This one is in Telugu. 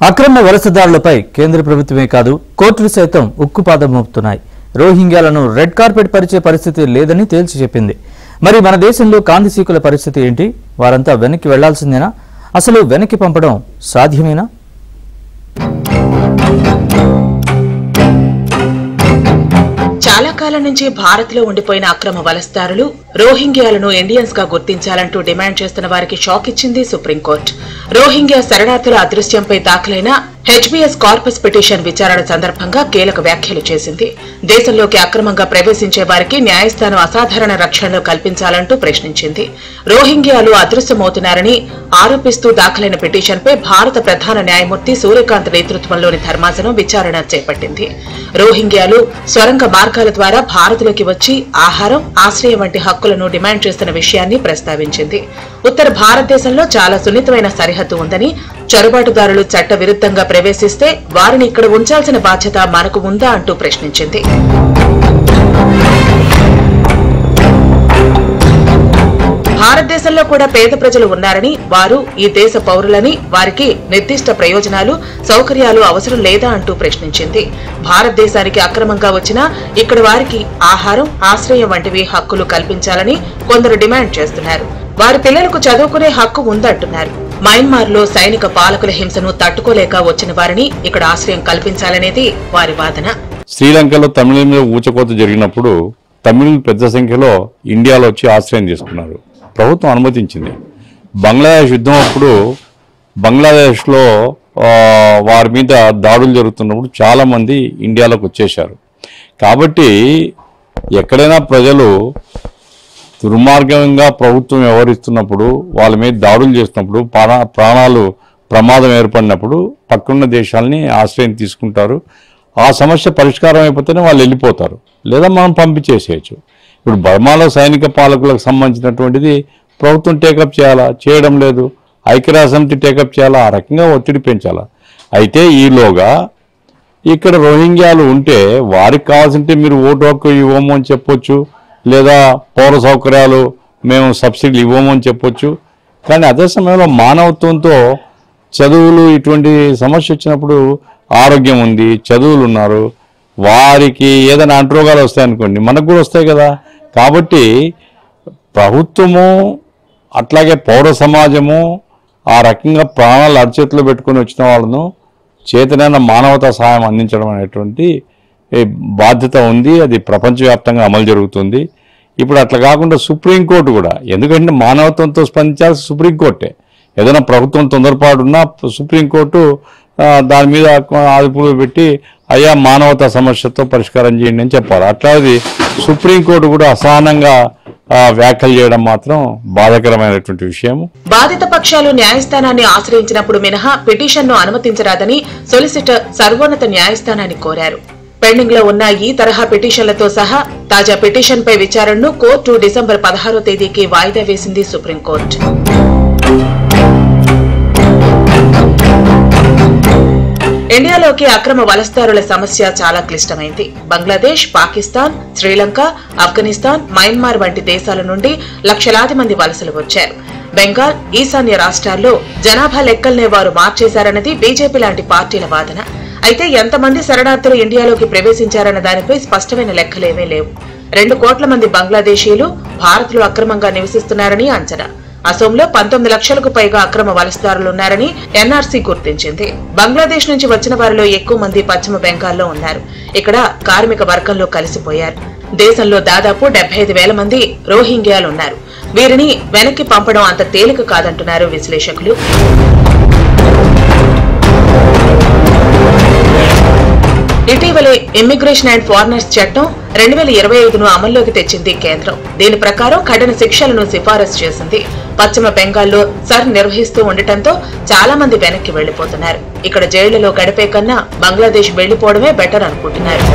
అక్రమ వలసదారులపై కేంద్ర ప్రభుత్వమే కాదు కోర్టులు సైతం ఉక్కుపాదం మోపుతున్నాయి. రోహింగ్యాలను రెడ్ కార్పెట్ పరిచే పరిస్థితి లేదని తేల్చి చెప్పింది. మరి మన దేశంలో కాందిశీకుల పరిస్థితి ఏంటి? వారంతా వెనక్కి వెళ్లాల్సిందేనా? అసలు వెనక్కి పంపడం సాధ్యమేనా? చాలా కాలం నుంచి భారత్ లో ఉండిపోయిన అక్రమ వలసదారులు రోహింగ్యాలను ఇండియన్స్ గా గుర్తించాలంటూ డిమాండ్ చేస్తున్న వారికి షాక్ ఇచ్చింది సుప్రీంకోర్టు. రోహింగ్యా శరణార్థుల అదృశ్యంపై దాఖలైన హెచ్బీఎస్ కార్పస్ పిటిషన్ విచారణ సందర్భంగా కీలక వ్యాఖ్యలు చేసింది. దేశంలోకి అక్రమంగా ప్రవేశించే వారికి న్యాయస్థానం అసాధారణ రక్షణలు కల్పించాలంటూ ప్రశ్నించింది. రోహింగ్యాలు అదృశ్యమవుతున్నారని ఆరోపిస్తూ దాఖలైన పిటిషన్పై భారత ప్రధాన న్యాయమూర్తి సూర్యకాంత్ నేతృత్వంలోని ధర్మాసనం విచారణ చేపట్టింది. రోహింగ్యాలు సొరంగ మార్గాల ద్వారా భారత్లోకి వచ్చి ఆహారం, ఆశ్రయం వంటి హక్కులను డిమాండ్ చేస్తున్న విషయాన్ని ప్రస్తావించింది. ఉత్తర భారతదేశంలో చాలా సున్నితమైన సరిహద్దు ఉందని, చొరబాటుదారులు చట్ట విరుద్ధంగా ప్రవేశిస్తే వారిని ఇక్కడ ఉంచాల్సిన బాధ్యత మనకు ఉందా అంటూ ప్రశ్నించింది. భారతదేశంలో కూడా పేద ప్రజలు ఉన్నారని, వారు ఈ దేశ పౌరులని, వారికి నిర్దిష్ట ప్రయోజనాలు, సౌకర్యాలు అవసరం లేదా అంటూ ప్రశ్నించింది. భారతదేశానికి అక్రమంగా వచ్చినా ఇక్కడ వారికి ఆహారం, ఆశ్రయం వంటివి హక్కులు కల్పించాలని కొందరు డిమాండ్ చేస్తున్నారు. వారి పిల్లలకు చదువుకునే హక్కు ఉందంటున్నారు. మయన్మార్ లో సైనిక పాలకుల హింసను తట్టుకోలేక వచ్చిన వారిని ఇక్కడ ఆశ్రయం కల్పించాలనేది వారి వాదన. శ్రీలంకలో తమిళ మీద ఊచకోత జరిగినప్పుడు తమిళులు పెద్ద సంఖ్యలో ఇండియాలో వచ్చి ఆశ్రయం తీసుకున్నారు. ప్రభుత్వం అనుమతించింది. బంగ్లాదేశ్ యుద్ధం అప్పుడు బంగ్లాదేశ్లో వారి మీద దాడులు జరుగుతున్నప్పుడు చాలామంది ఇండియాలోకి వచ్చేశారు. కాబట్టి ఎక్కడైనా ప్రజలు దుర్మార్గంగా ప్రభుత్వం వ్యవహరిస్తున్నప్పుడు, వాళ్ళ మీద దాడులు చేస్తున్నప్పుడు, ప్రాణాలు ప్రమాదం ఏర్పడినప్పుడు పక్కన్న దేశాలని ఆశ్రయం తీసుకుంటారు. ఆ సమస్య పరిష్కారం అయిపోతేనే వాళ్ళు వెళ్ళిపోతారు, లేదా మనం పంపించేసేయచ్చు. ఇప్పుడు బర్మాలో సైనిక పాలకులకు సంబంధించినటువంటిది ప్రభుత్వం టేకప్ చేయాలా, చేయడం లేదు. ఐక్యరాజ్యసమితి టేకప్ చేయాలా, ఆ రకంగా ఒత్తిడి పెంచాలా. అయితే ఈలోగా ఇక్కడ రోహింగ్యాలు ఉంటే వారికి కావాల్సింటే మీరు ఓటు హక్కు ఇవ్వము అని చెప్పొచ్చు, లేదా పౌర సౌకర్యాలు మేము సబ్సిడీలు ఇవ్వము అని చెప్పొచ్చు. కానీ అదే సమయంలో మానవత్వంతో చదువులు ఇటువంటి సమస్య వచ్చినప్పుడు ఆరోగ్యం ఉంది, చదువులు ఉన్నారు, వారికి ఏదైనా అంటురోగాలు వస్తాయనుకోండి, మనకు కూడా వస్తాయి కదా. కాబట్టి ప్రభుత్వము అట్లాగే పౌర సమాజము ఆ రకంగా ప్రాణాలు అరచేతిలో పెట్టుకుని వచ్చిన వాళ్ళను చేతనైన మానవతా సహాయం అందించడం అనేటువంటి బాధ్యత ఉంది. అది ప్రపంచవ్యాప్తంగా అమలు జరుగుతుంది. ఇప్పుడు అట్లా కాకుండా సుప్రీంకోర్టు కూడా, ఎందుకంటే మానవత్వంతో స్పందించాల్సి సుప్రీంకోర్టే. ఏదైనా ప్రభుత్వం తొందరపాటున్నా సుప్రీంకోర్టు దాని మీద అదుపులో పెట్టి అయ్యా మానవతా సమస్యతో పరిష్కారం చేయండి అని చెప్పాలి. అట్లాది సుప్రీంకోర్టు కూడా అసహనంగా వ్యాఖ్యలు చేయడం మాత్రం బాధాకరమైనటువంటి విషయం. బాధిత పక్షాలు న్యాయస్థానాన్ని ఆశ్రయించినప్పుడు మినహా పిటిషన్ను అనుమతించరాదని సొలిసిటర్ సర్వోన్నత న్యాయస్థానాన్ని కోరారు. పెండింగ్ లో ఉన్న ఈ తరహా పిటిషన్లతో సహా తాజా పిటిషన్పై విచారణను కోర్టు డిసెంబర్ 16వ తేదీకి వాయిదా వేసింది సుప్రీంకోర్టు. ఇండియాలోకి అక్రమ వలసదారుల సమస్య చాలా క్లిష్టమైంది. బంగ్లాదేశ్, పాకిస్తాన్, శ్రీలంక, ఆఫ్ఘనిస్తాన్, మయన్మార్ వంటి దేశాల నుండి లక్షలాది మంది వలసలు వచ్చారు. బెంగాల్, ఈశాన్య రాష్ట్రాల్లో జనాభా లెక్కల్నే వారు మార్చేశారన్నది బీజేపీ లాంటి పార్టీల వాదన. అయితే ఎంతమంది శరణార్థులు ఇండియాలోకి ప్రవేశించారన్న దానిపై స్పష్టమైన లెక్కలేవీ లేవు. 2 కోట్ల మంది బంగ్లాదేశీయులు భారత్లో అక్రమంగా నివసిస్తున్నారని అంచనా. అసోంలో 19 లక్షలకు పైగా అక్రమ వలసదారులున్నారని ఎన్ఆర్సీ గుర్తించింది. బంగ్లాదేశ్ నుంచి వచ్చిన వారిలో ఎక్కువ మంది పశ్చిమ బెంగాల్లో ఉన్నారు. ఇక్కడ కార్మిక వర్గంలో కలిసిపోయారు. దేశంలో దాదాపు 75,000 మంది రోహింగ్యాలున్నారు. వీరిని వెనక్కి పంపడం అంత తేలిక కాదంటున్నారు విశ్లేషకులు. ఇటీవలే ఇమ్మిగ్రేషన్ అండ్ ఫారినర్స్ చట్టం 2025ను అమల్లోకి తెచ్చింది కేంద్రం. దీని ప్రకారం కఠిన శిక్షలను సిఫారసు చేసింది. పశ్చిమ బెంగాల్లో సర్ నిర్వహిస్తూ ఉండటంతో చాలా మంది వెనక్కి వెళ్లిపోతున్నారు. ఇక్కడ జైళ్లలో గడిపే కన్నా బంగ్లాదేశ్ వెళ్లిపోవడమే బెటర్ అనుకుంటున్నారు.